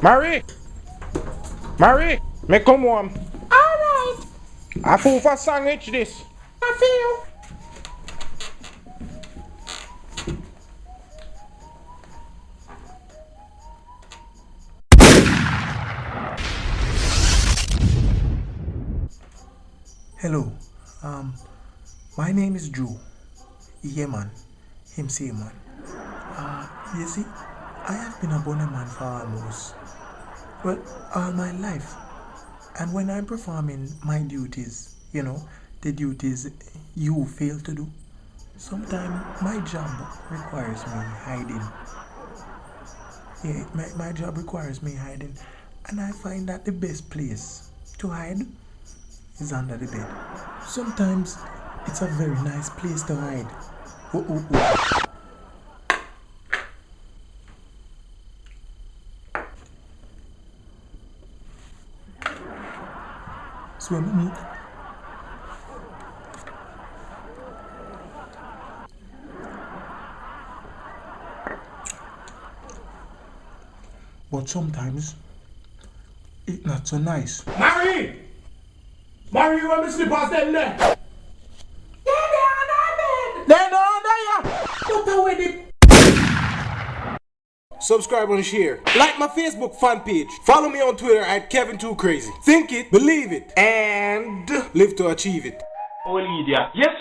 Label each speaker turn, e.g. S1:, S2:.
S1: Marie, me come home.
S2: Alright,
S1: I fool for sandwich this.
S2: I feel.
S3: Hello, my name is Joe. Yeah man, him say man. You see, I have been a BUNNA man for almost, well, all my life. And when I'm performing my duties, the duties you fail to do, sometimes my job requires me hiding. Yeah, my job requires me hiding. And I find that the best place to hide is under the bed. Sometimes it's a very nice place to hide. Oh. Swim meet. But sometimes it's not so nice.
S1: Marie, you want me slippers then there?
S2: They're under bed.
S1: They're not under ya.
S2: Put away the.
S1: Subscribe and share. Like my Facebook fan page. Follow me on Twitter at Kevin2Crazy. Think it, believe it, and live to achieve it.
S4: Oh, Lydia. Yes,